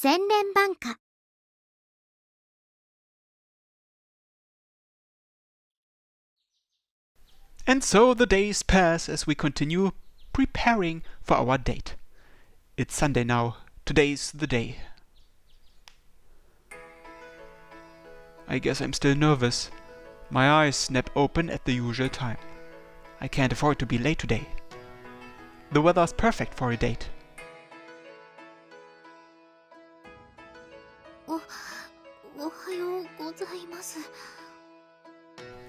Senren Banka. And so the days pass as we continue preparing for our date. It's Sunday now. Today's the day. I guess I'm still nervous. My eyes snap open at the usual time. I can't afford to be late today. The weather's perfect for a date.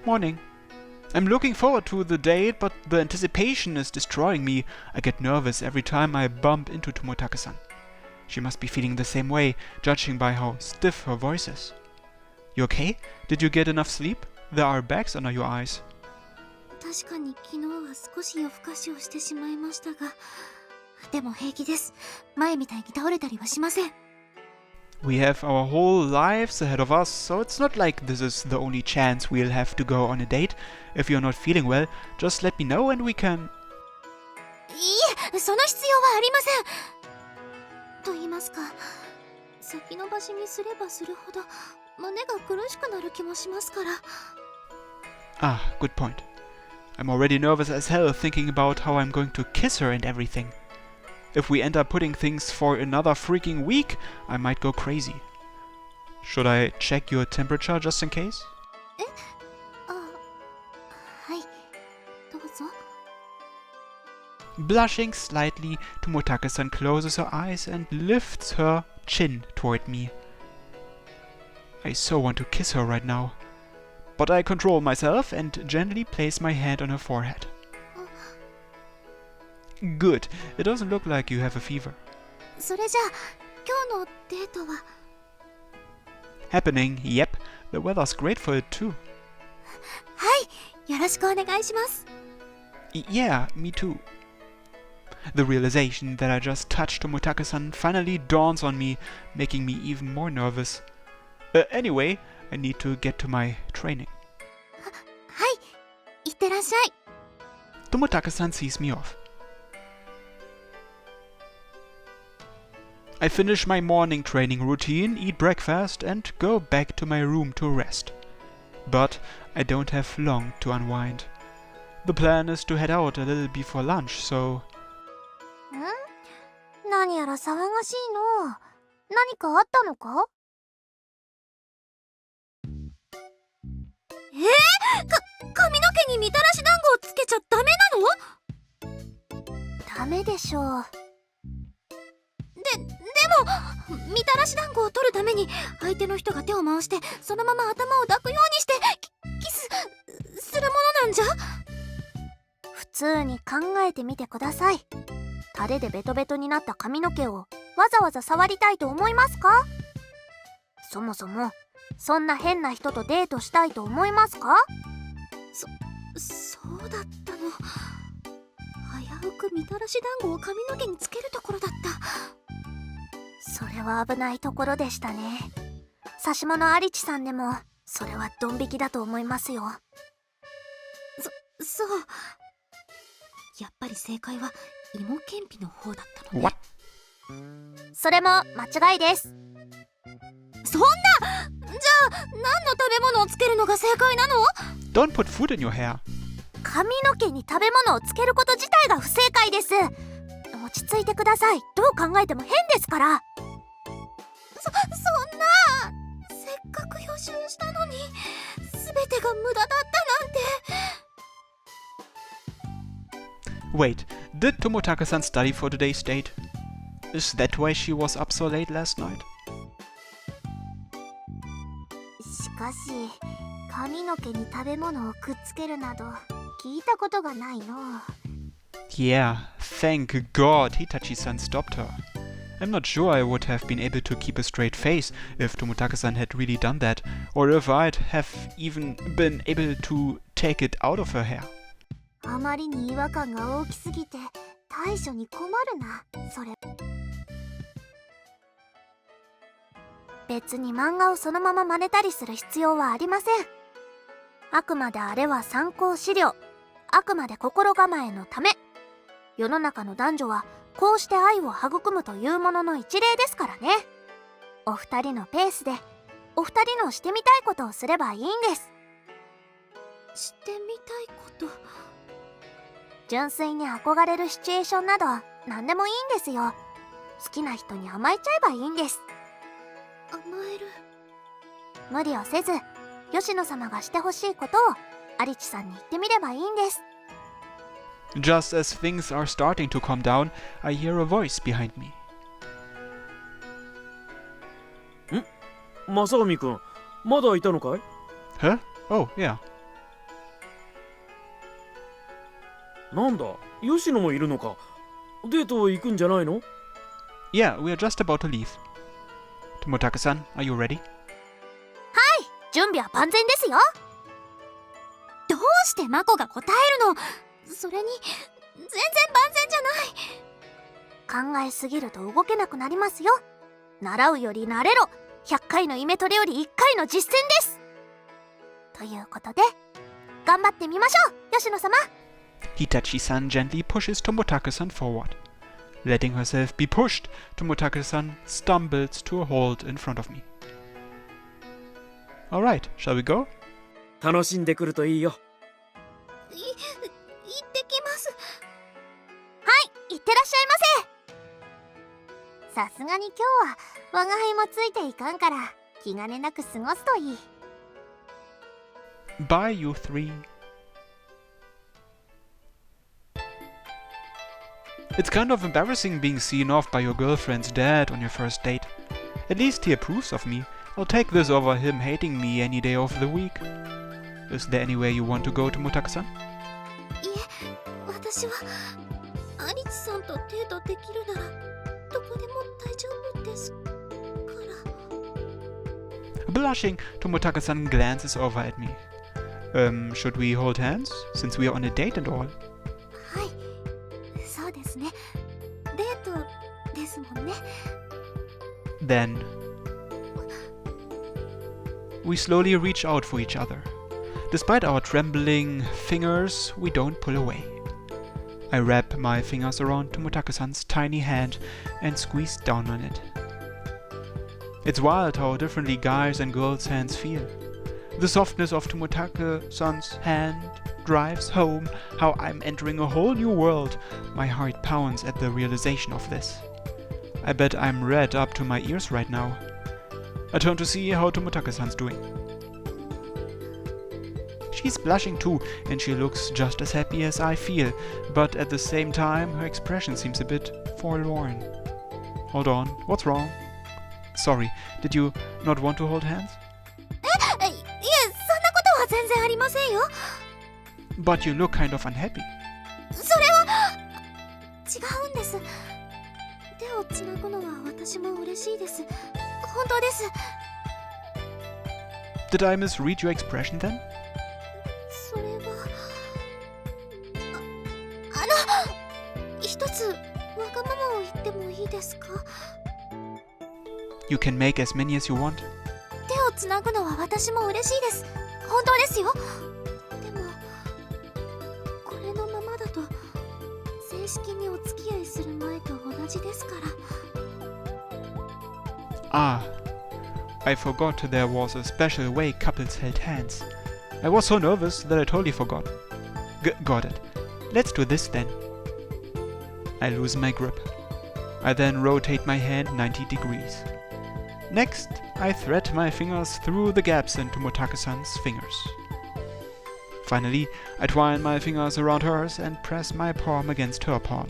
Morning. I'm looking forward to the date, but the anticipation is destroying me. I get nervous every time I bump into Tomotake-san. She must be feeling the same way, judging by how stiff her voice is. You okay? Did you get enough sleep? There are bags under your eyes. 確かに昨日は少し夜更かしをしてしまいましたが、でも平気です。前みたいに倒れたりはしません。We have our whole lives ahead of us, so it's not like this is the only chance we'll have to go on a date. If you're not feeling well, just let me know and we can... いえ、その必要はありません。と言いますか、先延ばしにすればするほど胸が苦しくなる気もしますから。Ah, good point. I'm already nervous as hell thinking about how I'm going to kiss her and everything. If we end up putting things for another freaking week, I might go crazy. Should I check your temperature just in case? はい、どうぞ。Blushing slightly, Tomotake-san closes her eyes and lifts her chin toward me. I so want to kiss her right now. But I control myself and gently place my hand on her forehead. Good. It doesn't look like you have a fever. それじゃあ、今日のデートは Happening, yep. The weather's great for it too. はい、よろしくお願いします。Yeah, me too. The realization that I just touched Tomotake-san finally dawns on me, making me even more nervous. Anyway, I need to get to my training. はい、いってらっしゃい。Tomotake-san sees me off. I finish my morning training routine, eat breakfast, and go back to my room to rest. But I don't have long to unwind. The plan is to head out a little before lunch, so... 何やら騒がしいの。何かあったのか？髪の毛にみたらし団子をつけちゃダメなの？ダメでしょう。でもみたらし団子を取るために相手の人が手を回してそのまま頭を抱くようにしてキスするものなんじゃ。普通に考えてみてください。タレでベトベトになった髪の毛をわざわざ触りたいと思いますか？そもそもそんな変な人とデートしたいと思いますか？そうだったの。危うくみたらし団子を髪の毛につけるところだった。それは危ないところでしたね。指し物ありちさんでもそれはドン引きだと思いますよ。そう。やっぱり正解は芋けんぴの方だったのね。What? それも間違いです。そんな！じゃあ何の食べ物をつけるのが正解なの？ Don't put food in your hair. 髪の毛に食べ物をつけること自体が不正解です。落ち着いてください。どう考えても変ですから。そんな！せっかく予習したのに全てが無駄だったなんて。Wait, did Tomotake-san study for today's date? Is that why she was up so late last night? しかし、髪の毛に食べ物をくっつけるなど聞いたことがないの。Yeah, thank God Hitachi-san stopped her. I'm not sure I would have been able to keep a straight face if Tomotake-san had really done that, or if I'd have even been able to take it out of her hair. あまりに違和感が大きすぎて対処に困るな、それ。別に漫画をそのまま真似たりする必要はありません。あくまであれは参考資料。あくまで心構えのため。世の中の男女はこうして愛を育むというものの一例ですからね。お二人のペースでお二人のしてみたいことをすればいいんです。してみたいこと？純粋に憧れるシチュエーションなど何でもいいんですよ。好きな人に甘えちゃえばいいんです。甘える？無理をせず吉野様がしてほしいことをアリチさんに言ってみればいいんです。 Just as things are starting to calm down, I hear a voice behind me. 正臣くん、まだいたのかい？ Huh? Oh, yeah. なんだ、吉野もいるのか。デート行くんじゃないの？ Yeah, we are just about to leave. Tomotake-san, are you ready? 準備は万全ですよ。どうしてマコが答えるの？それに全然万全じゃない。考えすぎると動けなくなりますよ。習うより慣れろ。100回のイメトレより1回の実践です。ということで頑張ってみましょう、吉野様。 Hitachi-san gently pushes Tomotake-san forward. Letting herself be pushed, Tomotake-san stumbles to a halt in front of me. Alright, shall we go? 楽しんでくるといいよ。行ってきます。はい、行ってらっしゃいませ。さすがに今日は我が輩もついていかんから気兼ねなく過ごすといい。 Bye, you three. It's kind of embarrassing being seen off by your girlfriend's dad on your first date. At least he approves of me. I'll take this over him hating me any day of the week. Is there anywhere you want to go, Tomotake-san? いえ、私はアリチさんとデートできるならどこでも大丈夫ですから。 Blushing, Tomotake-san glances over at me. Should we hold hands, since we are on a date and all? はい、そうですね。デートですもんね。 Then we slowly reach out for each other. Despite our trembling fingers, we don't pull away. I wrap my fingers around Tomotake-san's tiny hand and squeeze down on it. It's wild how differently guys' and girls' hands feel. The softness of Tomotake-san's hand drives home how I'm entering a whole new world. My heart pounds at the realization of this. I bet I'm red up to my ears right now. I turn to see how Tomotake-san's doing. She's blushing too, and she looks just as happy as I feel, but at the same time her expression seems a bit forlorn. Hold on, what's wrong? Sorry, did you not want to hold hands? いえ、そんなことは全然ありませんよ。 But you look kind of unhappy. それは違うんです。手をつなぐのは私も嬉しいです。本当です。 Did I misread your expression then? それは一つわがままを言ってもいいですか？ You can make as many as you want. 手をつなぐのは私も嬉しいです。本当ですよ。でもこれのままだと正式にお付き合いする前と同じですから。 Ah, I forgot there was a special way couples held hands. I was so nervous that I totally forgot. Got it. Let's do this then. I loosen my grip. I then rotate my hand 90 degrees. Next, I thread my fingers through the gaps in Tomotake-san's fingers. Finally, I twine my fingers around hers and press my palm against her palm.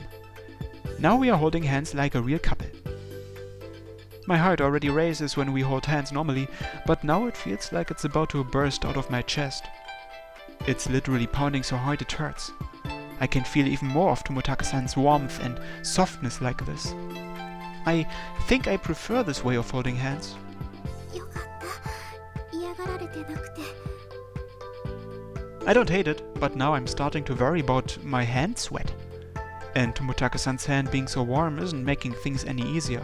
Now we are holding hands like a real couple. My heart already races when we hold hands normally, but now it feels like it's about to burst out of my chest. It's literally pounding so hard it hurts. I can feel even more of Tomotake-san's warmth and softness like this. I think I prefer this way of holding hands. よかった。嫌がられてなくて。 I don't hate it, but now I'm starting to worry about my hand sweat. And Tomotake-san's hand being so warm isn't making things any easier.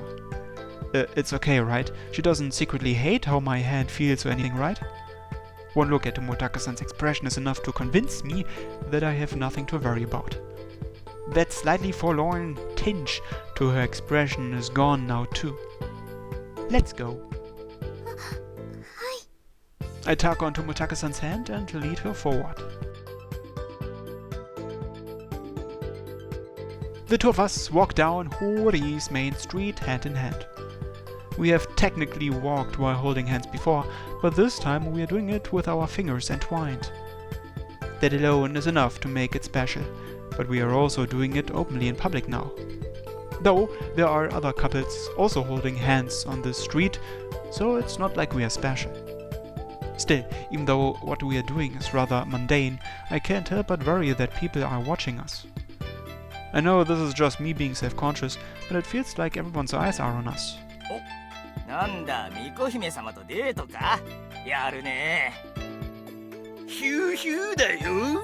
It's okay, right? She doesn't secretly hate how my hand feels or anything, right? One look at Tomotake-san's expression is enough to convince me that I have nothing to worry about. That slightly forlorn tinge to her expression is gone now too. Let's go. はい。 I tug on Tomotake-san's hand and lead her forward. The two of us walk down Hori's main street hand in hand. We have technically walked while holding hands before, but this time we are doing it with our fingers entwined. That alone is enough to make it special, but we are also doing it openly in public now. Though there are other couples also holding hands on this street, so it's not like we are special. Still, even though what we are doing is rather mundane, I can't help but worry that people are watching us. I know this is just me being self-conscious, but it feels like everyone's eyes are on us. なんだ、巫女姫様とデートか？やるね。ヒューヒューだよ。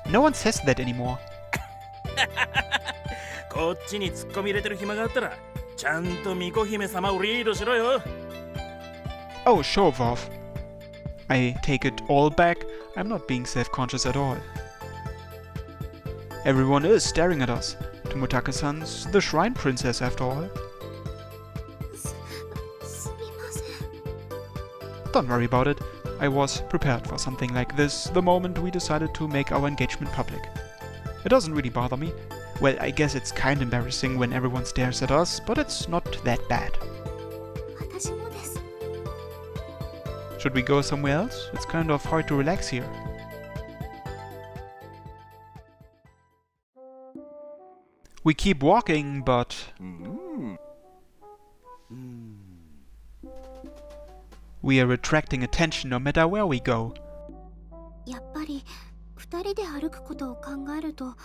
No one says that anymore. こっちに突っ込み入れてる暇があったら、ちゃんと巫女姫様をリードしろよ。Oh, show off. I take it all back. I'm not being self-conscious at all. Everyone is staring at us. Tomotake-san's the shrine princess after all. すみません。 Don't worry about it. I was prepared for something like this the moment we decided to make our engagement public. It doesn't really bother me. Well, I guess it's kind of embarrassing when everyone stares at us, but it's not that bad. 私もです。 Should we go somewhere else? It's kind of hard to relax here. We keep walking, but... We are attracting attention no matter where we go. やっぱり2人で歩くことを考えると、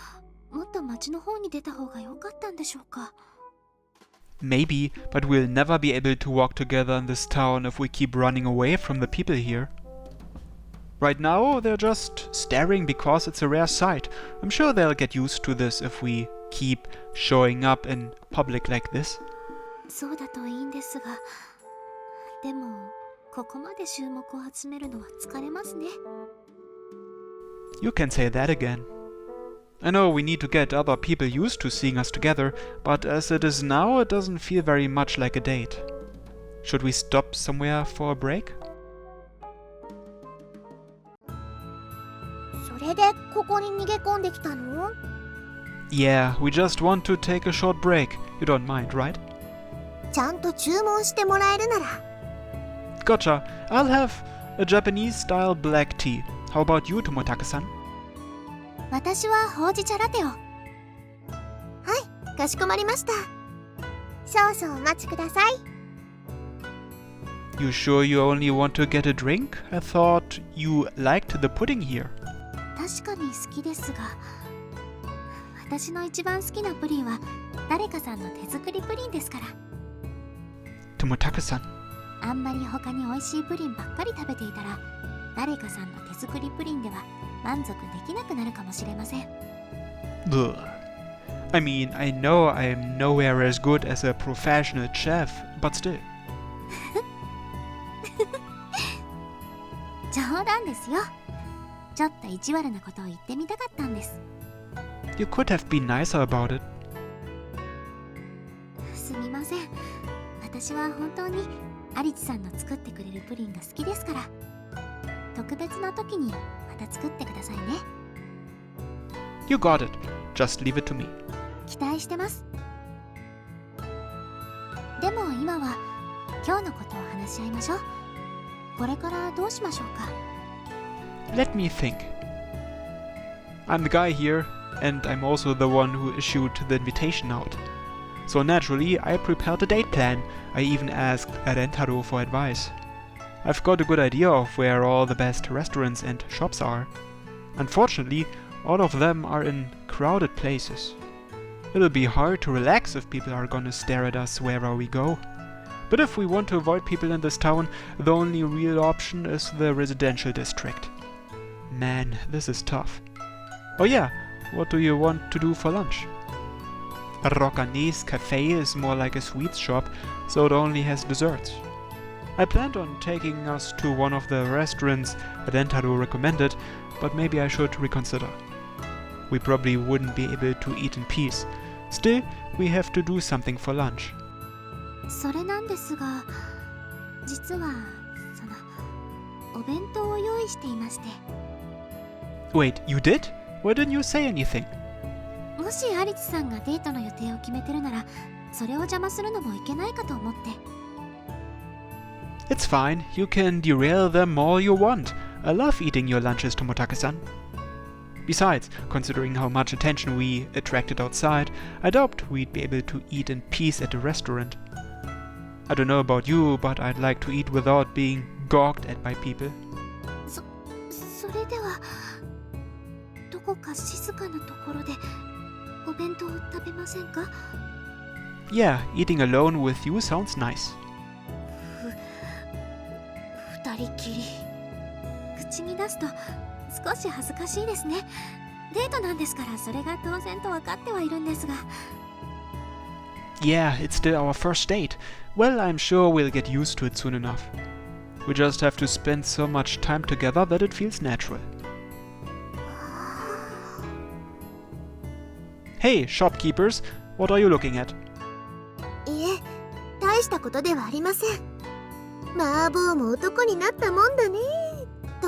もっと街の方に出た方が良かったんでしょうか。 Maybe, but we'll never be able to walk together in this town if we keep running away from the people here. Right now, they're just staring because it's a rare sight. I'm sure they'll get used to this if we keep showing up in public like this. そうだといいんですが、でもここまで注目を集めるのは疲れますね。 You can say that again. I know we need to get other people used to seeing us together, but as it is now, it doesn't feel very much like a date. Should we stop somewhere for a break? それでここに逃げ込んできたの？ Yeah, we just want to take a short break. You don't mind, right? ちゃんと注文してもらえるなら。 Gotcha. I'll have a Japanese-style black tea. How about you, Tomotake-san? 私はほうじ茶ラテを。はい、かしこまりました。少々お待ちください。 You sure you only want to get a drink? I thought you liked the pudding here. 確かに好きですが、私の一番好きなプリンは誰かさんの手作りプリンですから。 Tomotake-san. あんまり他に美味しいプリンばっかり食べていたら、誰かさんの手作りプリンでは満足できなくなるかもしれません。 Ugh. I mean, I know I'm nowhere as good as a professional chef, but still. 冗談ですよ。ちょっと意地悪なことを言ってみたかったんです。 You could have been nicer about it. すみません。私は本当にアリチさんの作ってくれるプリンが好きですから、特別な時にまた作ってくださいね。 You got it. Just leave it to me. 期待してます。でも今は今日のことを話し合いましょう。これからどうしましょうか。 Let me think. I'm the guy here, and I'm also the one who issued the invitation out. So naturally, I prepared a date plan. I even asked Rentaro for advice. I've got a good idea of where all the best restaurants and shops are. Unfortunately, all of them are in crowded places. It'll be hard to relax if people are gonna stare at us wherever we go. But if we want to avoid people in this town, the only real option is the residential district. Man, this is tough. Oh yeah, what do you want to do for lunch? Rokane's cafe is more like a sweets shop, so it only has desserts. I planned on taking us to one of the restaurants Rentaro recommended, but maybe I should reconsider. We probably wouldn't be able to eat in peace. Still, we have to do something for lunch. それなんですが、実はお弁当を用意していまして。 Wait, you did? Why didn't you say anything? もしアリツさんがデートの予定を決めてるなら、それを邪魔するのもいけないかと思って。 It's fine, you can derail them all you want. I love eating your lunches, Tomotake-san. Besides, considering how much attention we attracted outside, I doubt we'd be able to eat in peace at a restaurant. I don't know about you, but I'd like to eat without being gawked at by people. それでは、どこか静かなところでお弁当を食べませんか？ Yeah, eating alone with you sounds nice. 二人きり。口に出すと少し恥ずかしいですね。デートなんですから、それが当然と分かってはいるんですが。 Yeah, it's still our first date. Well, I'm sure we'll get used to it soon enough. We just have to spend so much time together that it feels natural. Hey, shopkeepers, what are you looking at? いえ、大したことではありません。麻婆も男になったもんだねと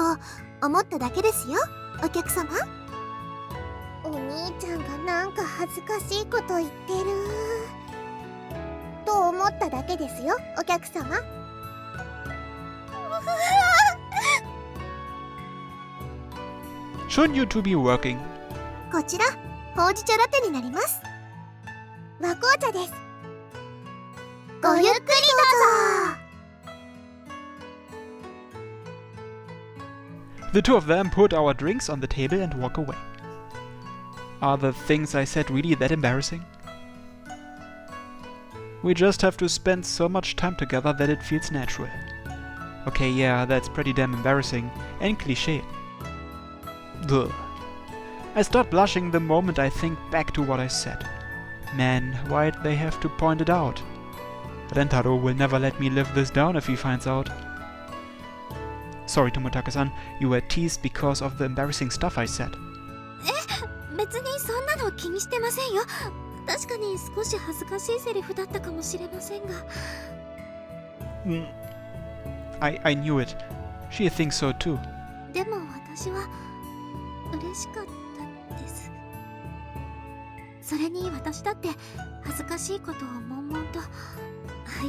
思っただけですよ、お客様。お兄ちゃんがなんか恥ずかしいこと言ってると思っただけですよ、お客様。Shouldn't you two be working? こちら、ほうじ茶ラテになります。和紅茶です。ごゆっくりどうぞ。The two of them put our drinks on the table and walk away. Are the things I said really that embarrassing? We just have to spend so much time together that it feels natural. Okay, yeah, that's pretty damn embarrassing and cliché. Ugh. I start blushing the moment I think back to what I said. Man, why'd they have to point it out? Rentaro will never let me live this down if he finds out. Sorry, Tomotake-san, you were teased because of the embarrassing stuff I said. 別にそんなの気にしてませんよ。確かに少し恥ずかしいセリフだったかもしれませんが。I knew it. She thinks so too. でも私は嬉しかったです。それに私だって恥ずかしいことを悶々と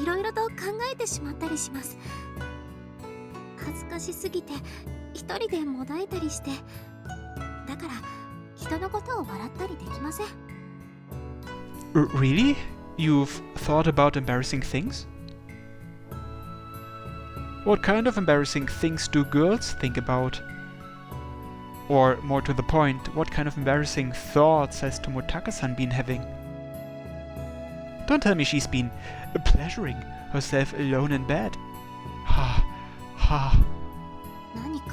いろいろと考えてしまったりします。恥ずかしすぎて一人でもだえたりして、だから人のことを笑ったりできません。Really? You've thought about embarrassing things? What kind of embarrassing things do girls think about? Or, more to the point, what kind of embarrassing thoughts has Tomotake-san been having? Don't tell me she's been pleasuring herself alone in bed. Ha, ha. 何か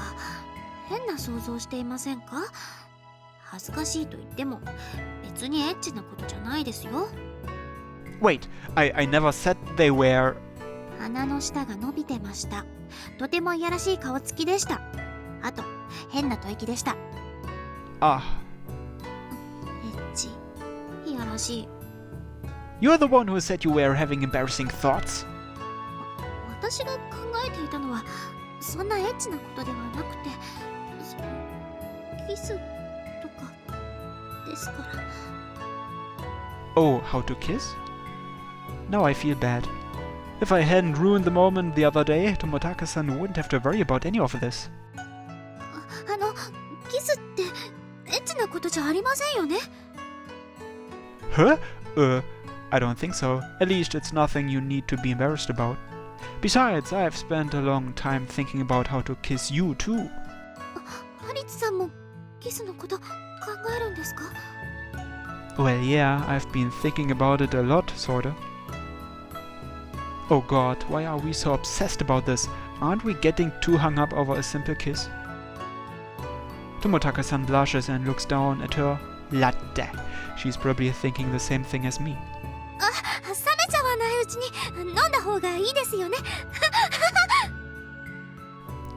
変な想像していませんか？恥ずかしいと言っても別にエッチなことじゃないですよ。 Wait, I never said they were... 鼻の下が伸びてました。とてもいやらしい顔つきでした。あと変な吐息でした。Ah, エッチ、いやらしい。 you're the one who said you were having embarrassing thoughts. 私が考えていたのはそんなエッチなことではなくて、キスとかですから。 Oh, how to kiss? Now I feel bad. If I hadn't ruined the moment the other day, Tomotake-san wouldn't have to worry about any of this. キスってエッチなことじゃありませんよね。 Huh? I don't think so. At least it's nothing you need to be embarrassed about. Besides, I've spent a long time thinking about how to kiss you too. ハリツさんもキスのこと考えるんですか？ Well, yeah, I've been thinking about it a lot, sorta. Oh god, why are we so obsessed about this? Aren't we getting too hung up over a simple kiss? Tomotake-san blushes and looks down at her latte. She's probably thinking the same thing as me. 冷めちゃわないうちに飲んだ方がいいですよね。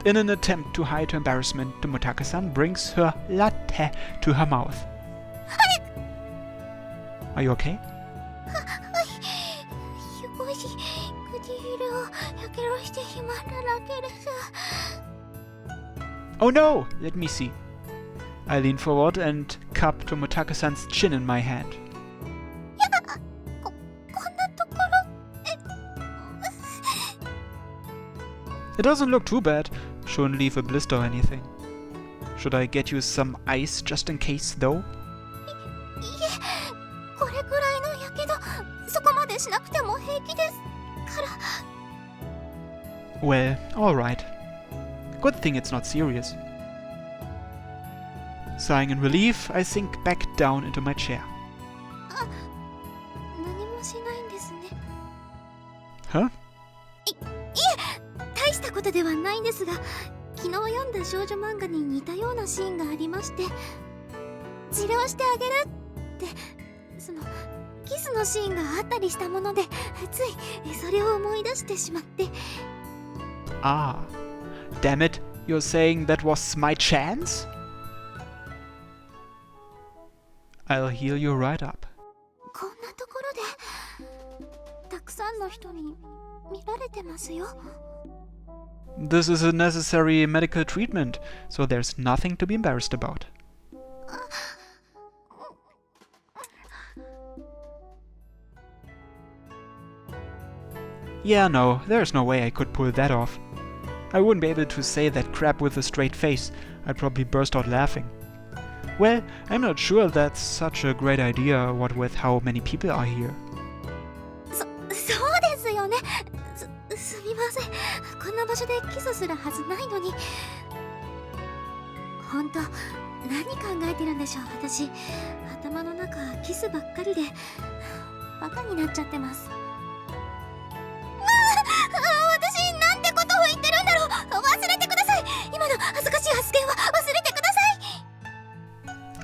In an attempt to hide her embarrassment, Tomotake-san brings her latte to her mouth. Are you okay? すごい Oh no! Let me see. I lean forward and cup Tomotake-san's chin in my hand. It doesn't look too bad. Shouldn't leave a blister or anything. Should I get you some ice just in case though? Well, alright. Good thing it's not serious. Sighing in relief, I sink back down into my chair. Huh? 大したことではないんですが、昨日読んだ少女漫画に似たようなシーンがありまして、治療してあげるってそのキスのシーンがあったりしたもので、ついそれを思い出してしまって。Ah, damn it, you're saying that was my chance? I'll heal you right up. こんなところでたくさんの人に見られてますよ。This is a necessary medical treatment, so there's nothing to be embarrassed about. Yeah, no, there's no way I could pull that off. I wouldn't be able to say that crap with a straight face. I'd probably burst out laughing. Well, I'm not sure that's such a great idea, what with how many people are here. そうですよね。すみません。こんな場所でキスするはずないのに。ほんと、何考えてるんでしょう、私。頭の中、キスばっかりで、バカになっちゃってます。私、なんてことを言ってるんだろう。忘れてください。今の恥ずかしい発言は忘れてください。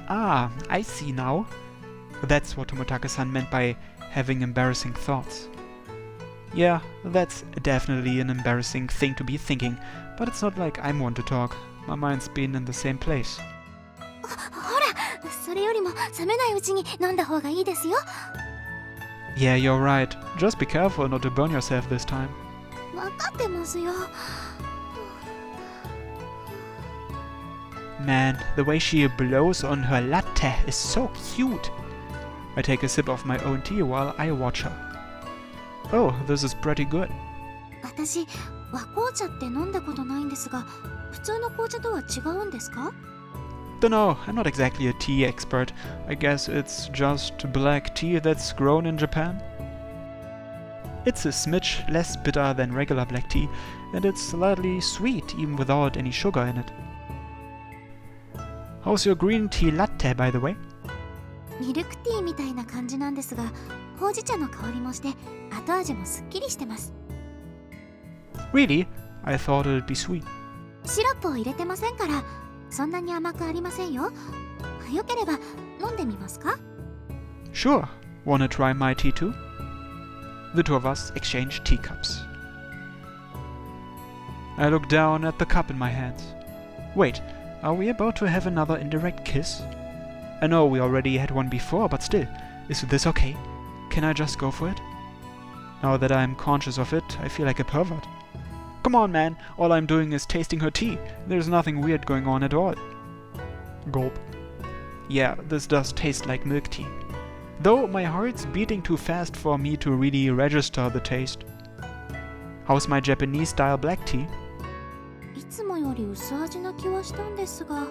Ah, I see now. That's what Tomotake-san meant by having embarrassing thoughts. Yeah, that's definitely an embarrassing thing to be thinking, but it's not like I'm one to talk. My mind's been in the same place. ほら、それよりも冷めないうちに飲んだ方がいいですよ。Yeah, you're right. Just be careful not to burn yourself this time. わかってますよ。Man, the way she blows on her latte is so cute. I take a sip of my own tea while I watch her. Oh, this is pretty good. 私、和紅茶って飲んだことないんですが、普通の紅茶とは違うんですか？ Dunno, I'm not exactly a tea expert. I guess it's just black tea that's grown in Japan. It's a smidge less bitter than regular black tea, and it's slightly sweet even without any sugar in it. How's your green tea latte, by the way? ミルクティーみたいな感じなんですが、ほうじ茶の香りもして、後味もすっきりしてます。Really? I thought it'd be sweet. シロップを入れてませんから、そんなに甘くありませんよ。よければ飲んでみますか？ Sure. Wanna try my tea too? The two of us exchange teacups. I look down at the cup in my hands. Wait, are we about to have another indirect kiss? I know we already had one before, but still, is this okay? Can I just go for it? Now that I'm conscious of it, I feel like a pervert. Come on, man, all I'm doing is tasting her tea. There's nothing weird going on at all. Gulp. Yeah, this does taste like milk tea. Though my heart's beating too fast for me to really register the taste. How's my Japanese-style black tea? いつもより薄味な気はしたんですが、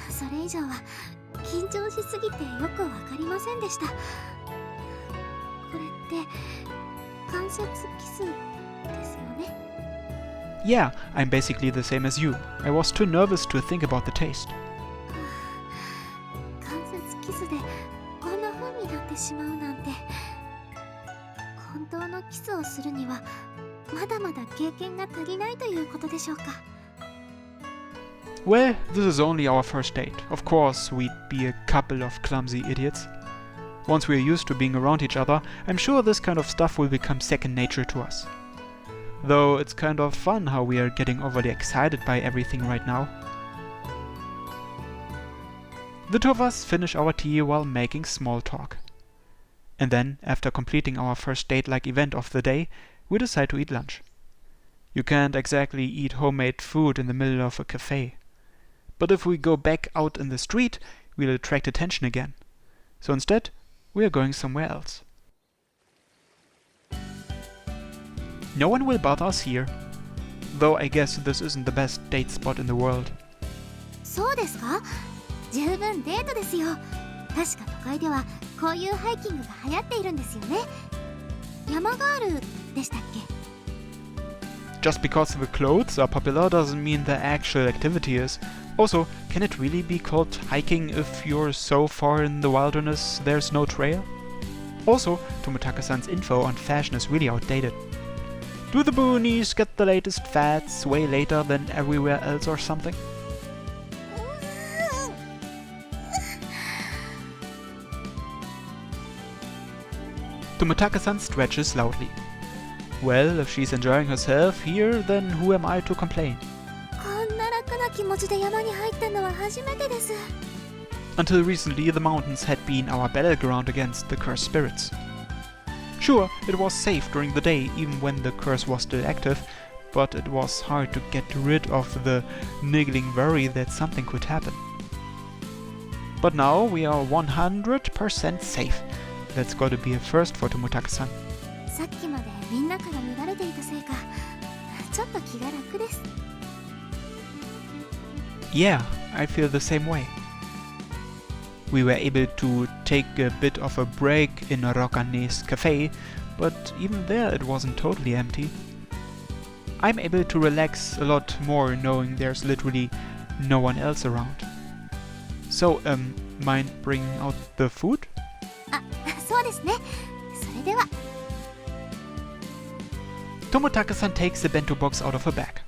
それ以上は緊張しすぎてよくわかりませんでした。これって関節キスですよね。Yeah, I'm basically the same as you. I was too nervous to think about the taste. 関節キスでこんな風になってしまうなんて。本当のキスをするにはまだまだ経験が足りないということでしょうか。Well, this is only our first date. Of course, we'd be a couple of clumsy idiots. Once we're used to being around each other, I'm sure this kind of stuff will become second nature to us. Though it's kind of fun how we are getting overly excited by everything right now. The two of us finish our tea while making small talk. And then, after completing our first date-like event of the day, we decide to eat lunch. You can't exactly eat homemade food in the middle of a cafe. But if we go back out in the street, we'll attract attention again. So instead, we are going somewhere else. No one will bother us here. Though I guess this isn't the best date spot in the world. そうですか？十分デートですよ。確か都会ではこういうハイキングが流行っているんですよね。山ガールでしたっけ？ Just because the clothes are popular doesn't mean the actual activity is. Also, can it really be called hiking if you're so far in the wilderness there's no trail? Also, Tomotake-san's info on fashion is really outdated. Do the boonies get the latest fads way later than everywhere else or something? Tomotake-san stretches loudly. Well, if she's enjoying herself here, then who am I to complain? こんな楽な気持ちで山に入ったのは初めてです。 Until recently, the mountains had been our battleground against the cursed spirits. Sure, it was safe during the day, even when the curse was still active, but it was hard to get rid of the niggling worry that something could happen. But now we are 100% safe. That's gotta be a first for Tomotake-san. さっきまでみんなから見られていたせいか、ちょっと気が楽です。 Yeah, I feel the same way. We were able to take a bit of a break in Rokane's cafe, but even there it wasn't totally empty. I'm able to relax a lot more knowing there's literally no one else around. So, mind bringing out the food? あ、そうですね。それでは。 Tomotake-san takes the bento box out of her bag.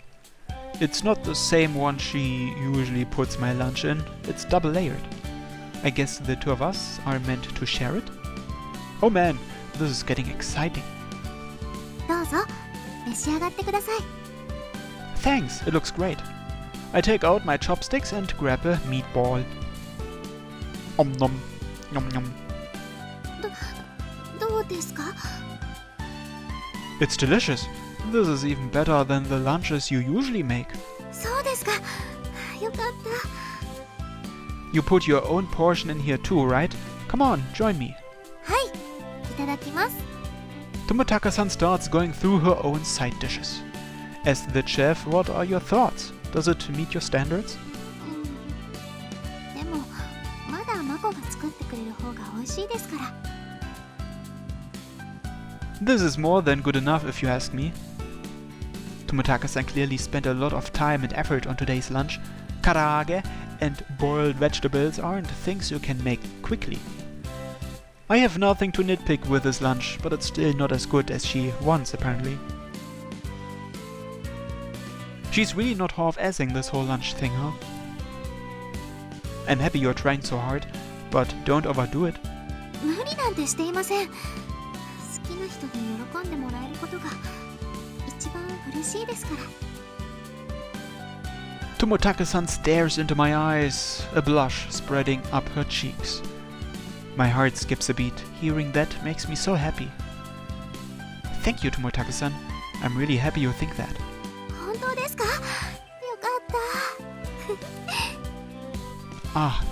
It's not the same one she usually puts my lunch in, it's double layered. I guess the two of us are meant to share it? Oh man, this is getting exciting. どうぞ召し上がってください。 Thanks, it looks great. I take out my chopsticks and grab a meatball. Om nom, nom nom. どうですか？ It's delicious. This is even better than the lunches you usually make. そうですか。よかった。 You put your own portion in here too, right? Come on, join me. はい、いただきます。 Tomotake-san starts going through her own side dishes. As the chef, what are your thoughts? Does it meet your standards? でもまだマコが作ってくれる方が美味しいですから。 This is more than good enough if you ask me. Tomotake-san clearly spent a lot of time and effort on today's lunch. Karaage and boiled vegetables aren't things you can make quickly. I have nothing to nitpick with this lunch, but it's still not as good as she wants, apparently. She's really not half-assing this whole lunch thing, huh? I'm happy you're trying so hard, but don't overdo it. 無理なんてしていません。好きな人に喜んでもらえることが一番嬉しいですから。 Tomotake-san stares into my eyes, a blush spreading up her cheeks. My heart skips a beat. Hearing that makes me so happy. Thank you, Tomotake-san. I'm really happy you think that. 本当ですか？よかった。 Ah,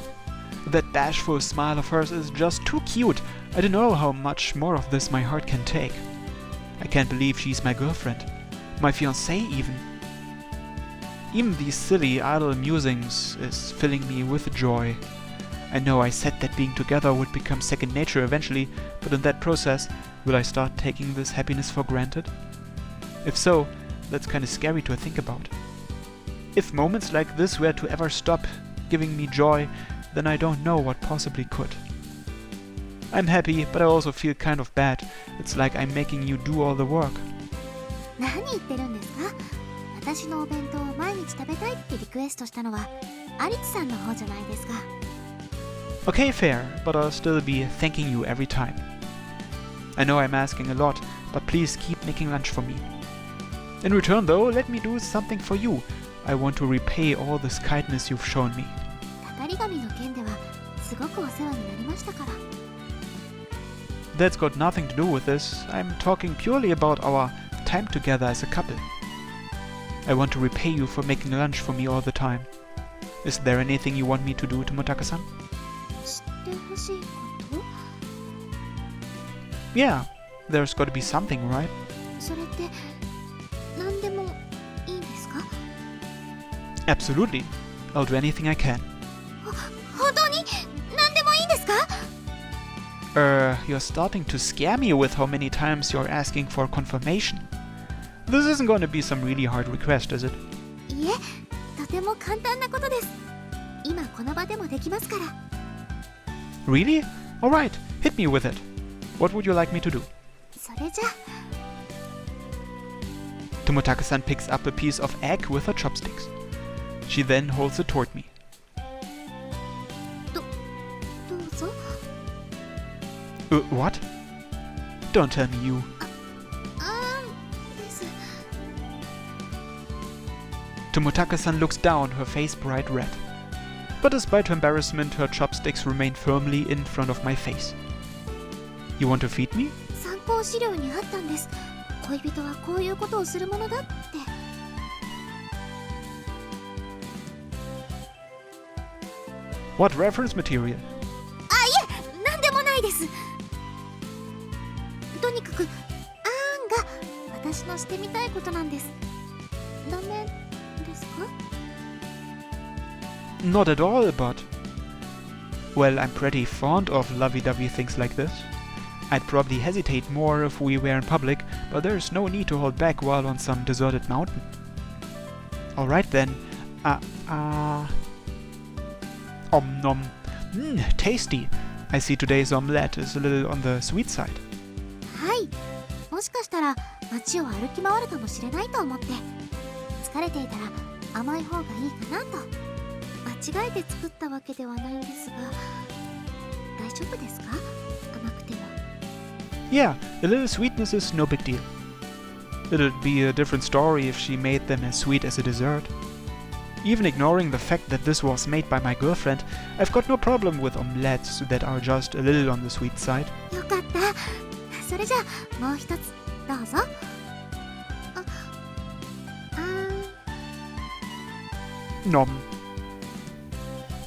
that bashful smile of hers is just too cute. I don't know how much more of this my heart can take. I can't believe she's my girlfriend. My fiancée even. Even these silly, idle musings is filling me with joy. I know I said that being together would become second nature eventually, but in that process, will I start taking this happiness for granted? If so, that's kinda scary to think about. If moments like this were to ever stop giving me joy, then I don't know what possibly could. I'm happy, but I also feel kind of bad. It's like I'm making you do all the work. 何言ってるんですか？私のお弁当を毎日食べたいってリクエストしたのはアリツさんの方じゃないですか。 Okay, fair, but I'll still be thanking you every time. I know I'm asking a lot, but please keep making lunch for me. In return though, let me do something for you. I want to repay all this kindness you've shown me. たたり神の件ではすごくお世話になりましたから。that's got nothing to do with this. I'm talking purely about our time together as a couple. I want to repay you for making lunch for me all the time. Is there anything you want me to do, Tomotaka-san? してほしいこと Yeah, there's got to be something, right? それって何でもいいんですか Absolutely. I'll do anything I can. 本当に何でもいいんですか You're starting to scare me with how many times you're asking for confirmation. This isn't going to be some really hard request, is it? いえ、とても簡単なことです。今この場でもできますから。 Really? Alright, hit me with it. What would you like me to do? それじゃ Tomotaka-san picks up a piece of egg with her chopsticks. She then holds it toward me. どうぞ。 What? Don't tell me you. です。 Tomotaka-san looks down, her face bright red. But despite her embarrassment, her chopsticks remain firmly in front of my face. You want to feed me? 参考資料にあったんです。恋人はこういうことをするものだって。 What reference material? あ、いえ、なんでもないです。とにかく、あーんが私のしてみたいことなんです。ダメですか Not at all, but... Well, I'm pretty fond of lovey-dovey things like this. I'd probably hesitate more if we were in public, but there's no need to hold back while on some deserted mountain. Alright then. Om nom. Tasty. I see today's omelette is a little on the sweet side. はい。もしかしたら街を歩き回るかもしれないと思って。疲れていたら甘い方がいいかなと。間違えて作ったわけではないんですが、大丈夫ですか？甘くても。 Yeah, a little sweetness is no big deal. It'd be a different story if she made them as sweet as a dessert. Even ignoring the fact that this was made by my girlfriend, I've got no problem with omelettes that are just a little on the sweet side. よかった。それじゃあもう一つどうぞ。Nom.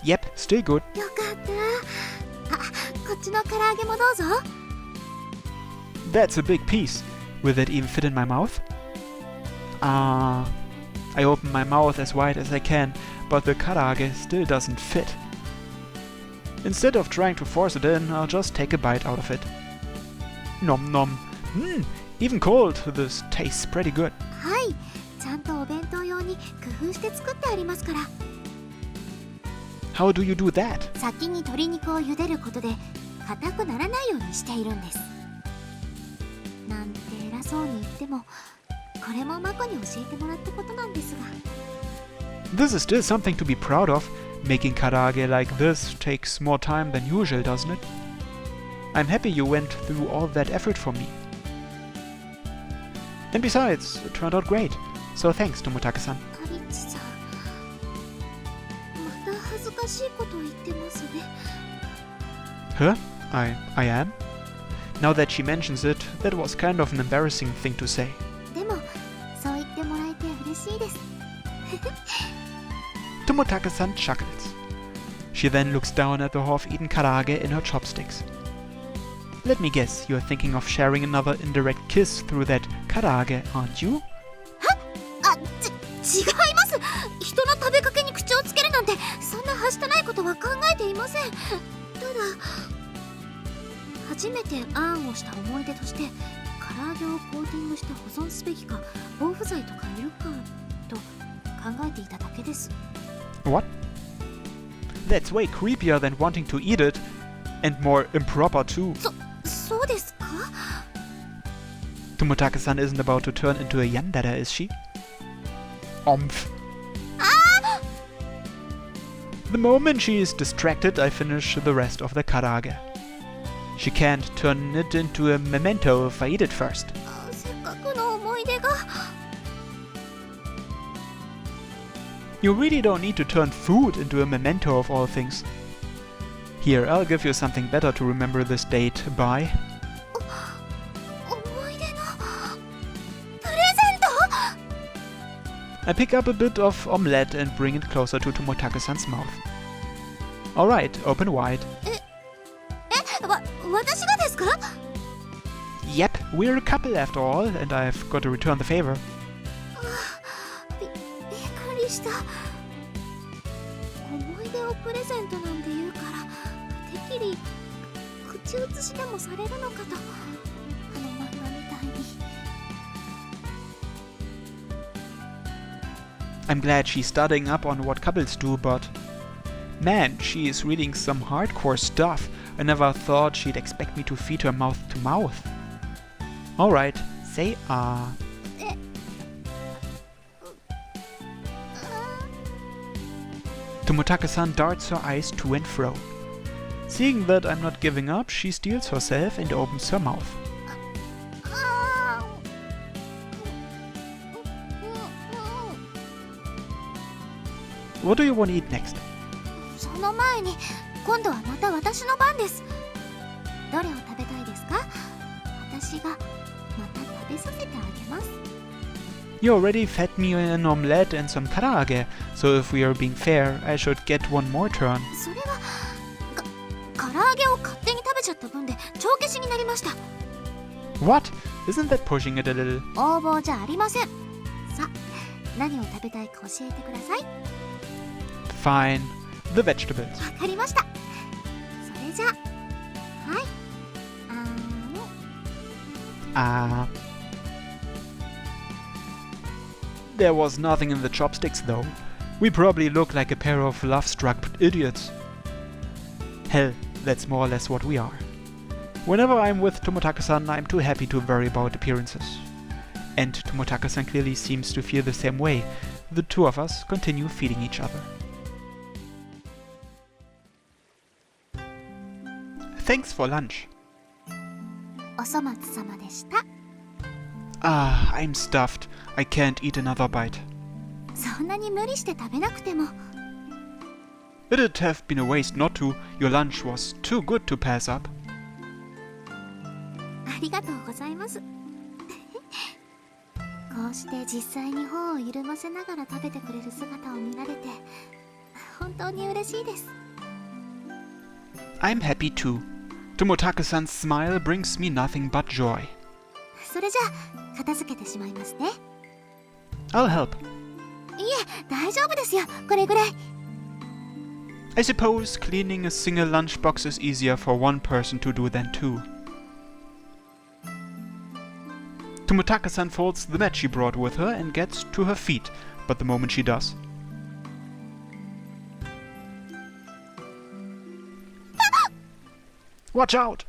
Yep, still good. よかった。あ、こっちの唐揚げもどうぞ。 That's a big piece. Will that even fit in my mouth? I open my mouth as wide as I can, but the karaage still doesn't fit. Instead of trying to force it in, I'll just take a bite out of it. Nom nom. Even cold, this tastes pretty good. はい。ちゃんとお弁当用に工夫して作ってありますから。 How do you do that? 先に鶏肉を茹でることで硬くならないようにしているんです。なんて偉そうに言っても、これもマコに教えてもらったことなんですが。 This is still something to be proud of. Making karaage like this takes more time than usual, doesn't it? I'm happy you went through all that effort for me. And besides, it turned out great. So thanks, Tomotaka-san. カリッチさん、また恥ずかしいことを言ってますね。 Huh? I am? Now that she mentions it, that was kind of an embarrassing thing to say. でも、そう言ってもらえて嬉しいです。 Tomotaka-san chuckles. She then looks down at the half-eaten karaage in her chopsticks. Let me guess, you're thinking of sharing another indirect kiss through that karaage, aren't you? あ、違います。人の食べかけに口をつけるなんて、そんなはしたないことは考えていません。ただ、初めてあんをした思い出として、唐揚げをコーティングして保存すべきか、防腐剤とかいるかと考えていただけです。 What? That's way creepier than wanting to eat it, and more improper too. そうですか？ Tomotaka-san isn't about to turn into a yandere, is she? Omph. The moment she is distracted, I finish the rest of the karaage. She can't turn it into a memento if I eat it first. せっかくの思い出が。 You really don't need to turn food into a memento of all things. Here, I'll give you something better to remember this date by. I pick up a bit of omelette and bring it closer to Tomotake-san's mouth. Alright, open wide. 私がですか？ Yep, we're a couple after all, and I've got to return the favor. びっくりした。思い出をプレゼントなんて言うからてっきり口移しでもされるのかと。あの漫画みたいに。I'm glad she's studying up on what couples do, but man, she is reading some hardcore stuff. I never thought she'd expect me to feed her mouth to mouth. Alright, say ah. Tomotake-san darts her eyes to and fro. Seeing that I'm not giving up, she steels herself and opens her mouth. What do you want to eat next? その前に今度はまた私の番です。どれを食べたいですか？私がまた食べさせてあげます。 You already fed me an omelette and some karaage, so if we are being fair, I should get one more turn. それは唐揚げを勝手に食べちゃった分で帳消しになりました。 What? Isn't that pushing it a little? 応募じゃありません。さあ、何を食べたいか教えてください。 Fine. The vegetables. わかりました。それじゃあ、はい。Ah. There was nothing in the chopsticks though. We probably look like a pair of love-struck idiots. Hell, that's more or less what we are. Whenever I'm with Tomotake-san, I'm too happy to worry about appearances. And Tomotake-san clearly seems to feel the same way. The two of us continue feeding each other. Thanks for lunch. お粗末様でした。 Ah, I'm stuffed. I can't eat another bite. そんなに無理して食べなくても。 It'd have been a waste not to. Your lunch was too good to pass up. ありがとうございます。こうして実際に頬を緩ませながら食べてくれる姿を見られて本当に嬉しいです。 I'm happy too. Tomotake-san's smile brings me nothing but joy. それじゃあ片付けてしまいますね。 I'll help. いえ、大丈夫ですよ。これぐらい。 I suppose cleaning a single lunchbox is easier for one person to do than two. Tomotake-san folds the mat she brought with her and gets to her feet, but the moment she does... Watch out!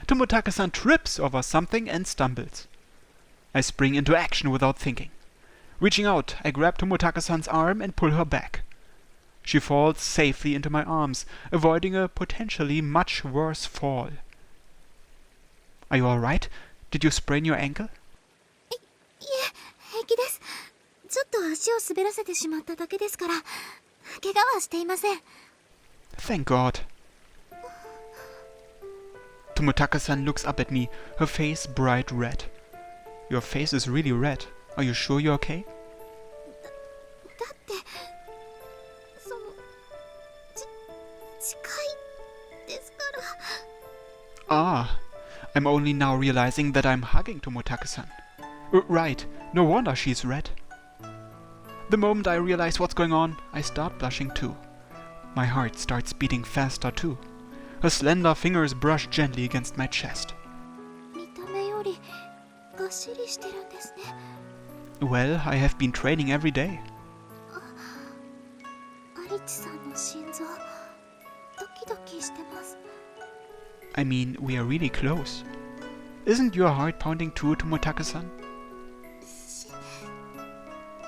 Tomotake-san trips over something and stumbles. I spring into action without thinking. Reaching out, I grab Tomotake-san's arm and pull her back. She falls safely into my arms, avoiding a potentially much worse fall. Are you alright? Did you sprain your ankle? いえ、平気です。ちょっと足を滑らせてしまっただけですから、怪我はしていません。 Thank God. Tomotake-san looks up at me, her face bright red. Your face is really red. Are you sure you're okay? だって、その、近いですから。 Ah, I'm only now realizing that I'm hugging Tomotake-san. Right, no wonder she's red. The moment I realize what's going on, I start blushing too. My heart starts beating faster too. Her slender fingers brush gently against my chest. 見た目よりがっしりしてるんですね。 Well, I have been training every day. アリチさんの心臓、ドキドキしてます。 I mean, we are really close. Isn't your heart pounding too, Tomotake-san?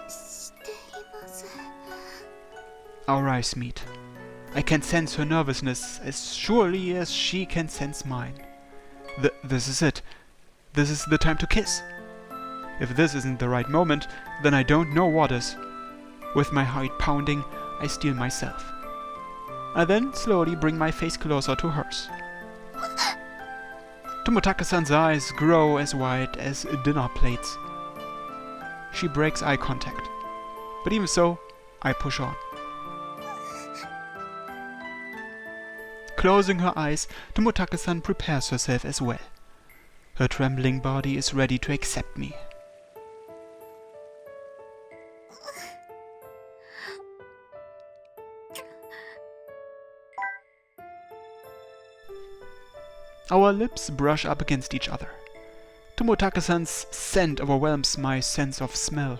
しています。 Our eyes meet. I can sense her nervousness as surely as she can sense mine. This is it. This is the time to kiss. If this isn't the right moment, then I don't know what is. With my heart pounding, I steel myself. I then slowly bring my face closer to hers. Tomotake-san's eyes grow as wide as dinner plates. She breaks eye contact. But even so, I push on. Closing her eyes, Tomotake-san prepares herself as well. Her trembling body is ready to accept me. Our lips brush up against each other. Tomotake-san's scent overwhelms my sense of smell.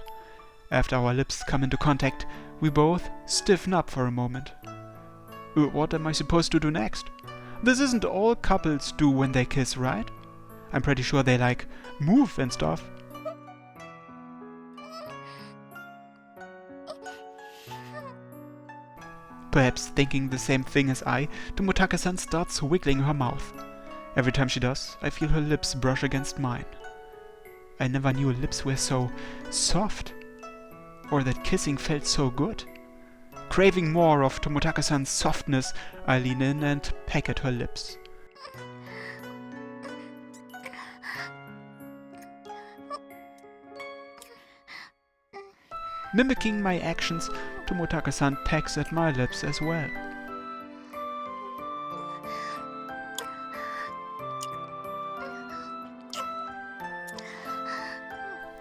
After our lips come into contact, we both stiffen up for a moment. What am I supposed to do next? This isn't all couples do when they kiss, right? I'm pretty sure they like move and stuff. Perhaps thinking the same thing as I, Tomotake-san starts wiggling her mouth. Every time she does, I feel her lips brush against mine. I never knew lips were so soft, or that kissing felt so good. Craving more of Tomotake-san's softness, I lean in and peck at her lips. Mimicking my actions, Tomotake-san pecks at my lips as well.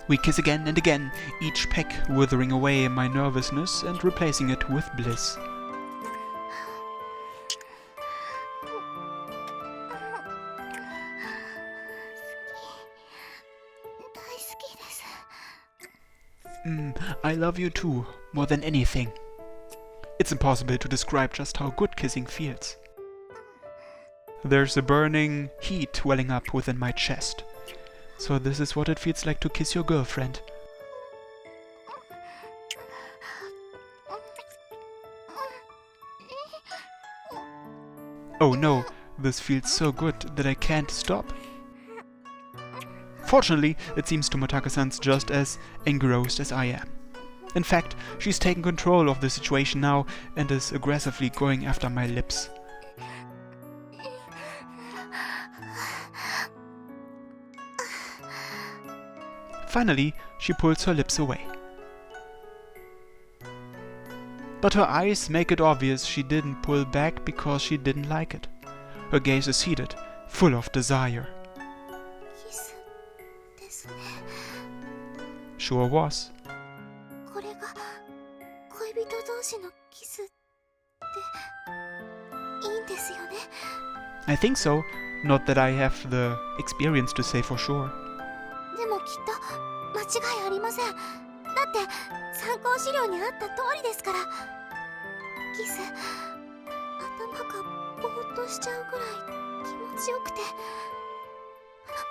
We kiss again and again, each peck withering away my nervousness and replacing it with bliss. I love you too, more than anything. It's impossible to describe just how good kissing feels. There's a burning heat welling up within my chest. So this is what it feels like to kiss your girlfriend. Oh no, this feels so good that I can't stop. Fortunately, it seems Tomotake-san's just as engrossed as I am. In fact, she's taken control of the situation now and is aggressively going after my lips. Finally, she pulls her lips away. But her eyes make it obvious she didn't pull back because she didn't like it. Her gaze is heated, full of desire. Sure was. I think so, not that I have the experience to say for sure. でもきっと間違いありません。だって参考資料にあった通りですから。キス、頭がぼーっとしちゃうぐらい気持ちよくて。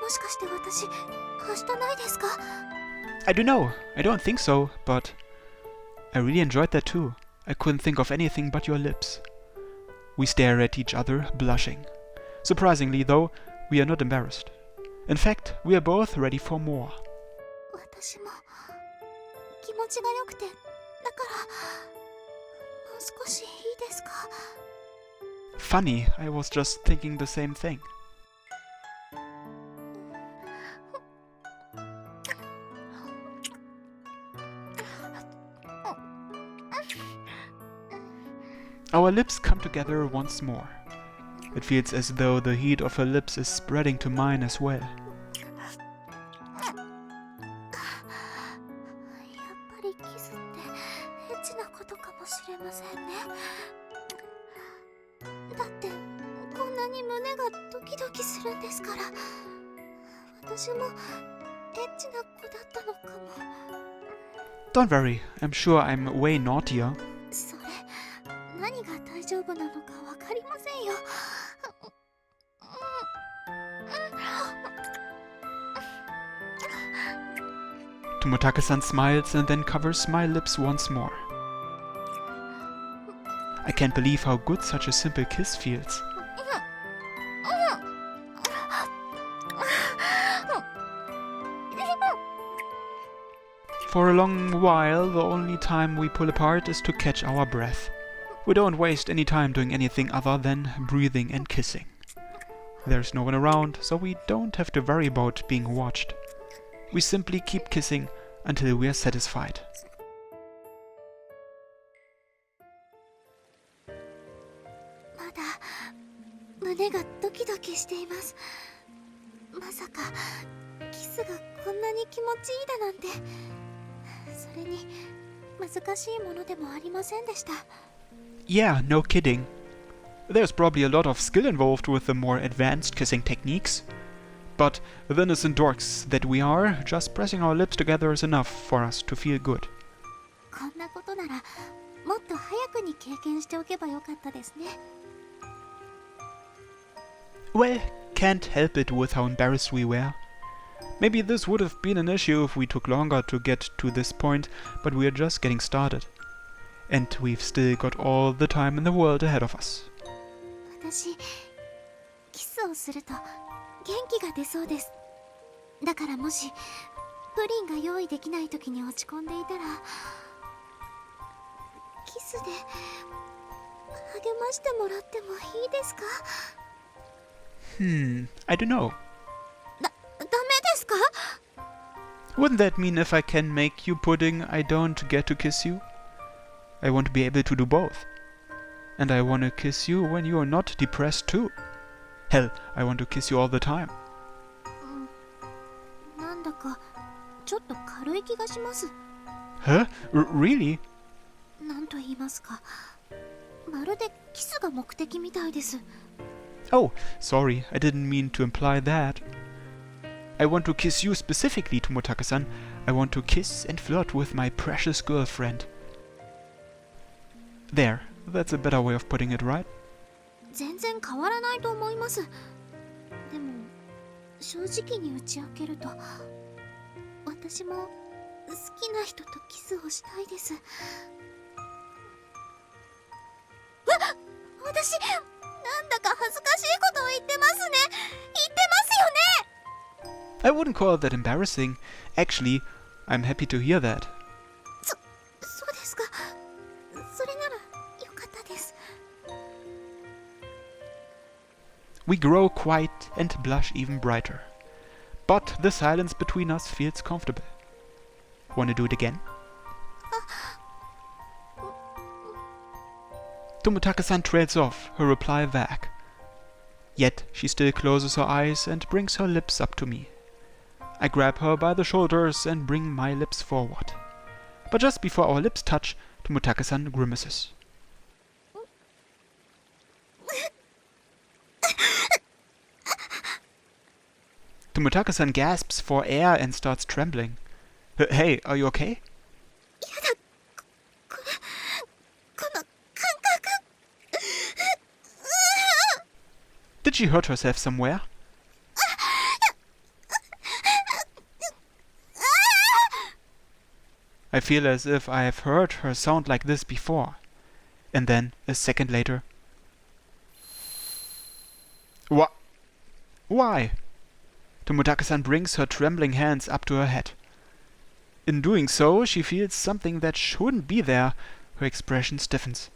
もしかして私、はしたないですか? I don't know. I don't think so, but I really enjoyed that too. I couldn't think of anything but your lips. We stare at each other, blushing. Surprisingly, though, we are not embarrassed. In fact, we are both ready for more. 私も気持ちが良くて、だからもう少しいいですか? Funny, I was just thinking the same thing. Our lips come together once more. It feels as though the heat of her lips is spreading to mine as well. やっぱりキスってエッチなことかもしれませんね。だってこんなに胸がドキドキするんですから。私もエッチな子だったのかも。 Don't worry, I'm sure I'm way naughtier. それ何が大丈夫なのかわかりませんよ。Tomotake-san smiles and then covers my lips once more. I can't believe how good such a simple kiss feels. For a long while, the only time we pull apart is to catch our breath. We don't waste any time doing anything other than breathing and kissing. There's no one around, so we don't have to worry about being watched. We simply keep kissing until we are satisfied. 胸がドキドキしています。まさかキスがこんなに気持ちいいだなんて。それに難しいものでもありませんでした。 Yeah, no kidding. There's probably a lot of skill involved with the more advanced kissing techniques. But the innocent dorks that we are, just pressing our lips together is enough for us to feel good. こんなことならもっと早くに経験しておけばよかったですね。 Well, can't help it with how embarrassed we were. Maybe this would have been an issue if we took longer to get to this point, but we are just getting started. And we've still got all the time in the world ahead of us. 私キスをすると元気が出そうです。だからもしプリンが用意できない時に落ち込んでいたらキスで励ましてもらってもいいですか？ I don't know. ダメですか？ Wouldn't that mean if I can make you pudding, I don't get to kiss you? I want to be able to do both. And I want to kiss you when you are not depressed too. Hell, I want to kiss you all the time. なんだかちょっと軽い気がします。 Huh? Really? なんと言いますか、まるでキスが目的みたいです。 Oh, sorry, I didn't mean to imply that. I want to kiss you specifically, Tomotake-san. I want to kiss and flirt with my precious girlfriend. There, that's a better way of putting it, right? 全然変わらないと思います。でも正直に打ち明けると私も好きな人とキスをしたいです。私なんだか恥ずかしいことを言ってますね。言ってますよね。 I wouldn't call that embarrassing. Actually, I'm happy to hear that. そうですか。それならよかったです。 We grow quiet and blush even brighter. But the silence between us feels comfortable. Wanna do it again? Tomotake-san trails off, her reply vague. Yet she still closes her eyes and brings her lips up to me. I grab her by the shoulders and bring my lips forward. But just before our lips touch, Tomotake-san grimaces. Tomotake-san gasps for air and starts trembling. Hey, are you okay? やだ、この感覚。 Did she hurt herself somewhere? I feel as if I have heard her sound like this before. And then, a second later... What? Why? Tomotake-san brings her trembling hands up to her head. In doing so, she feels something that shouldn't be there. Her expression stiffens.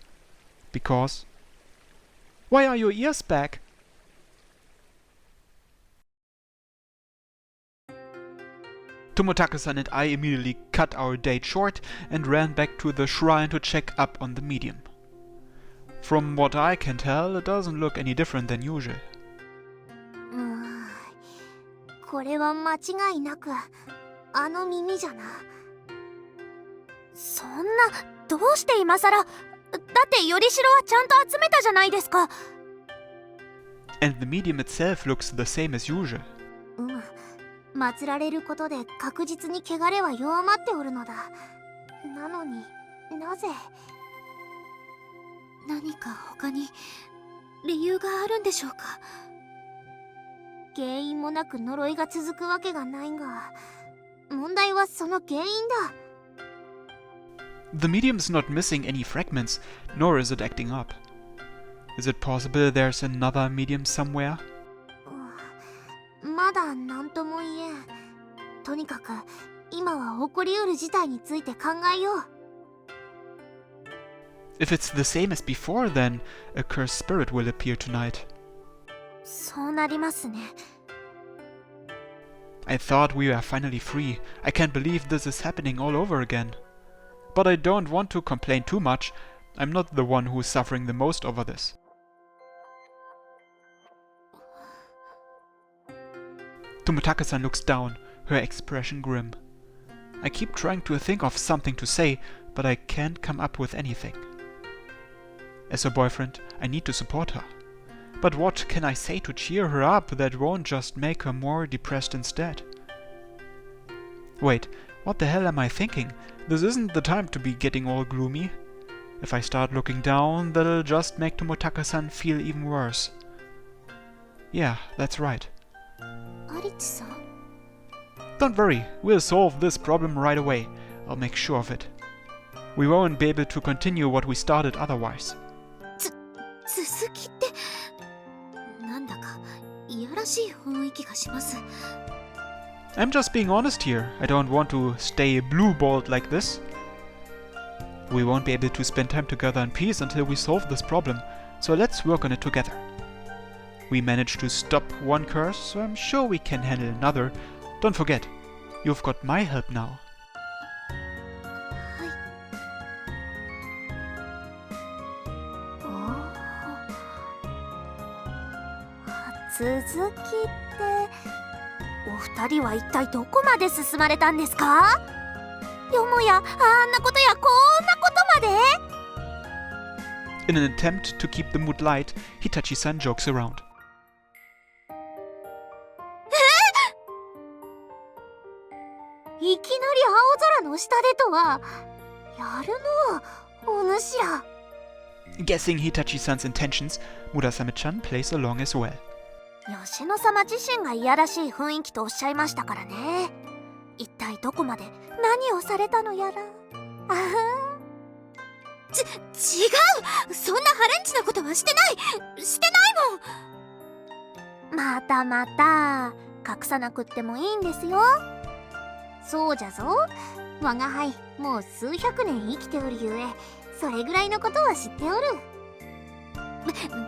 Because... Why are your ears back? Tomotake-san and I immediately cut our date short and ran back to the shrine to check up on the medium. From what I can tell, it doesn't look any different than usual. これは間違いなくあの耳じゃな。そんな、どうして今さら。だってよりしろはちゃんと集めたじゃないですか。 And the medium itself looks the same as usual. 祀られることで確実に汚れは弱まっておるのだ。なのになぜ。何か他に理由があるんでしょうか。原因もなく呪いが続くわけがないが、問題はその原因だ。 The medium's not missing any fragments, nor is it acting up. Is it possible there's another medium somewhere? まだ何とも言えん。とにかく今は起こりうる事態について考えよう。 If it's the same as before, then a cursed spirit will appear tonight. そうなりますね。 I thought we were finally free. I can't believe this is happening all over again. But I don't want to complain too much. I'm not the one who's suffering the most over this. Tomotaka-san looks down, her expression grim. I keep trying to think of something to say, but I can't come up with anything. As her boyfriend, I need to support her. But what can I say to cheer her up that won't just make her more depressed instead? Wait, what the hell am I thinking? This isn't the time to be getting all gloomy. If I start looking down, that'll just make Tomotaka-san feel even worse. Yeah, that's right. アリチさん Don't worry, we'll solve this problem right away. I'll make sure of it. We won't be able to continue what we started otherwise. 続きってなんだかいやらしい雰囲気がします。 I'm just being honest here. I don't want to stay blue-balled like this. We won't be able to spend time together in peace until we solve this problem, so let's work on it together. We managed to stop one curse, so I'm sure we can handle another. Don't forget, you've got my help now. 続きってお二人は一体どこまで進まれたんですか？よもやあんなことやこんなことまで？ In an attempt to keep the mood light, Hitachi-san jokes around. いきなり青空の下でとはやるのお主ら。 Guessing Hitachi-san's intentions, Murasame-chan plays along as well. 吉野様自身がいやらしい雰囲気とおっしゃいましたからね。一体どこまで何をされたのやら。あは違う、そんなハレンチなことはしてないもん。またまた隠さなくってもいいんですよ。そうじゃぞ、我が輩もう数百年生きておるゆえそれぐらいのことは知っておる。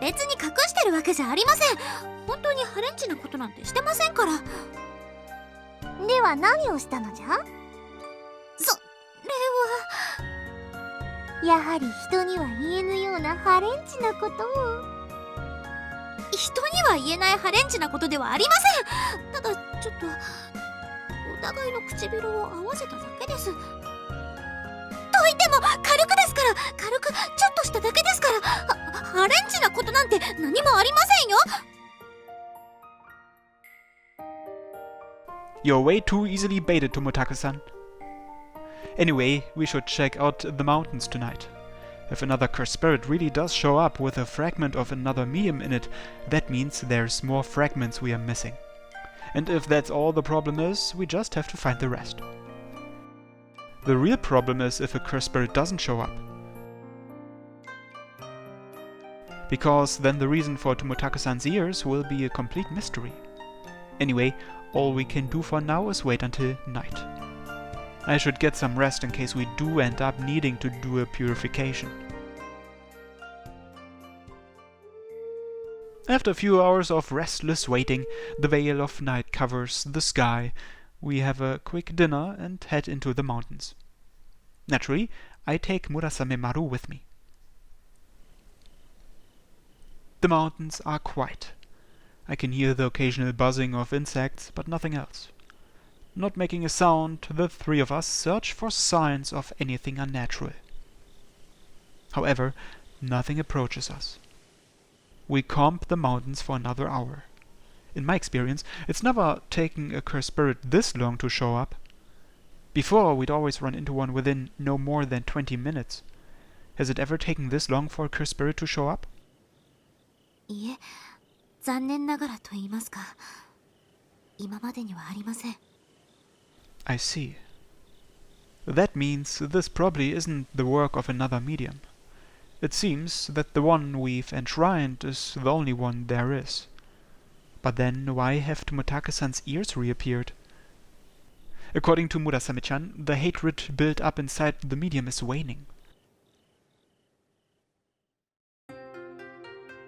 別に隠してるわけじゃありません。本当にハレンチなことなんてしてませんから。では何をしたのじゃ？それはやはり人には言えぬようなハレンチなことを。人には言えないハレンチなことではありません。ただちょっとお互いの唇を合わせただけです。といっても軽くですから、軽くちょっとしただけですから、ハレンチなことなんて何もありませんよ。 You're way too easily baited, Tomotaka-san. Anyway, we should check out the mountains tonight. If another cursed spirit really does show up with a fragment of another medium in it, that means there's more fragments we are missing. And if that's all the problem is, we just have to find the rest. The real problem is if a cursed spirit doesn't show up. Because then the reason for Tomotaka-san's ears will be a complete mystery. Anyway, all we can do for now is wait until night. I should get some rest in case we do end up needing to do a purification. After a few hours of restless waiting, the veil of night covers the sky. We have a quick dinner and head into the mountains. Naturally, I take Murasame Maru with me. The mountains are quiet. I can hear the occasional buzzing of insects, but nothing else. Not making a sound, the three of us search for signs of anything unnatural. However, nothing approaches us. We comb the mountains for another hour. In my experience, it's never taken a cursed spirit this long to show up. Before, we'd always run into one within no more than 20 minutes. Has it ever taken this long for a cursed spirit to show up? いえ、残念ながらと言いますか、今までにはありません。 I see. That means this probably isn't the work of another medium. It seems that the one we've enshrined is the only one there is. But then why have Tomotaka-san's ears reappeared? According to Murasame-chan, the hatred built up inside the medium is waning.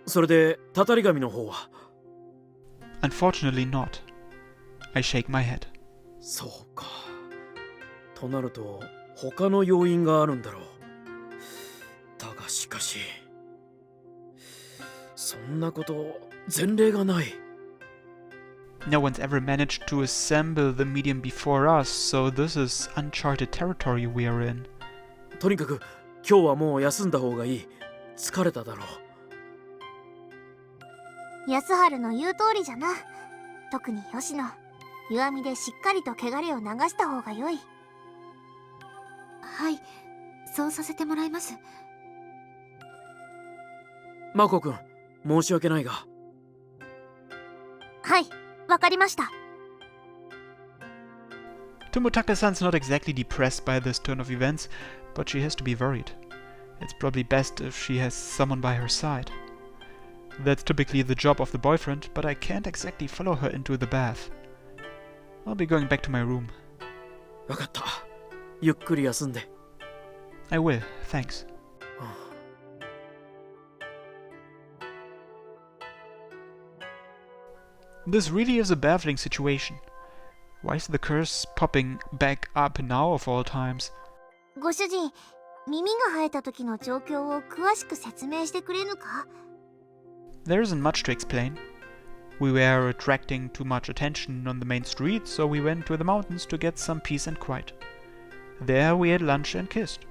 それでたたり神の方は？ Unfortunately not. I shake my head. そうか。となると他の要因があるんだろう。だがしかしそんなこと前例がない。No one's ever managed to assemble the medium before us, so this is uncharted territory we are in. とにかく今日はもう休んだ方がいい。疲れただろう。安春の言う通りじゃな。特に吉野、湯みでしっかりと汚れを流した方が良い。はい、そうさせてもらいます。マコ君、申し訳ないが。はい、わかりました。Tomotaka-san's not exactly depressed by this turn of events, but she has to be worried. It's probably best if she has someone by her side. That's typically the job of the boyfriend, but I can't exactly follow her into the bath. I'll be going back to my room. わかった。ゆっくり休んで。I will, thanks. This really is a baffling situation. Why is the curse popping back up now of all times? ご主人、耳が生えた時の状況を詳しく説明してくれぬか？ There isn't much to explain. We were attracting too much attention on the main street, so we went to the mountains to get some peace and quiet. There we had lunch and kissed.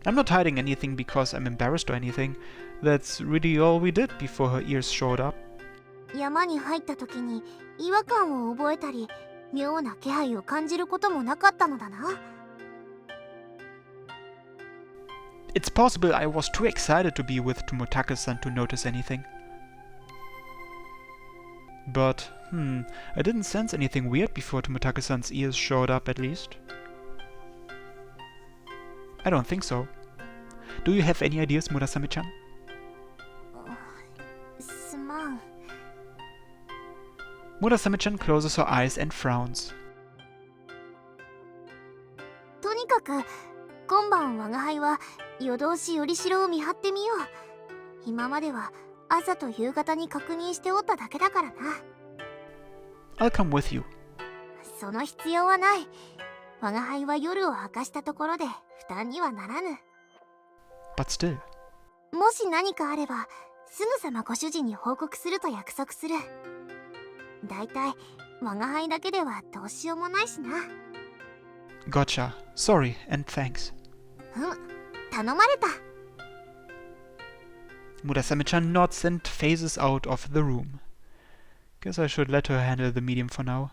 I'm not hiding anything because I'm embarrassed or anything. That's really all we did before her ears showed up. 山に入った時に違和感を覚えたり、妙な気配を感じることもなかったのだな。It's possible I was too excited to be with Tomotaka-san to notice anything. But, I didn't sense anything weird before Tomotaka-san's ears showed up at least. I don't think so. Do you have any ideas, Murasame-chan? すまん。Murasame-chan closes her eyes and frowns. とにかく今晩我が輩は夜通しよりしろを見張ってみよう。今までは朝と夕方に確認しておっただけだからな。 I'll come with you. その必要はない。我が輩は夜を明かしたところで負担にはならぬ。 But still. もし何かあればすぐさまご主人に報告すると約束する。だいたい我が輩だけではどうしようもないしな。 Gotcha. Sorry and thanks. 頼まれた。 Murasame-chan nods and phases out of the room. Guess I should let her handle the medium for now.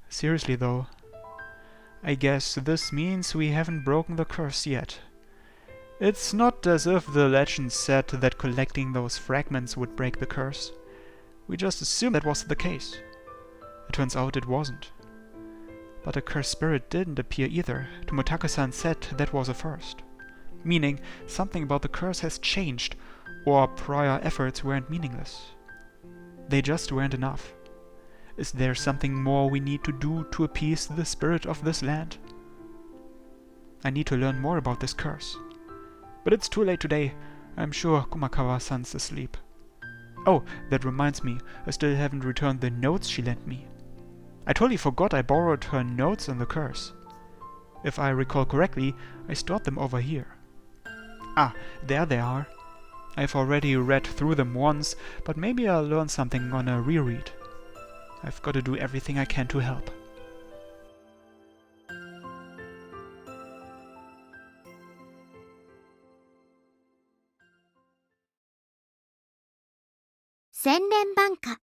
Seriously though, I guess this means we haven't broken the curse yet. It's not as if the legend said that collecting those fragments would break the curse. We just assumed that was the case. It turns out it wasn't. But a cursed spirit didn't appear either. Tomotaka-san said that was a first. Meaning, something about the curse has changed, or prior efforts weren't meaningless. They just weren't enough. Is there something more we need to do to appease the spirit of this land? I need to learn more about this curse. But it's too late today. I'm sure Kumakawa-san's asleep. Oh, that reminds me, I still haven't returned the notes she lent me. I totally forgot I borrowed her notes on the curse. If I recall correctly, I stored them over here. Ah, there they are. I've already read through them once, but maybe I'll learn something on a reread. I've got to do everything I can to help. Senren Banka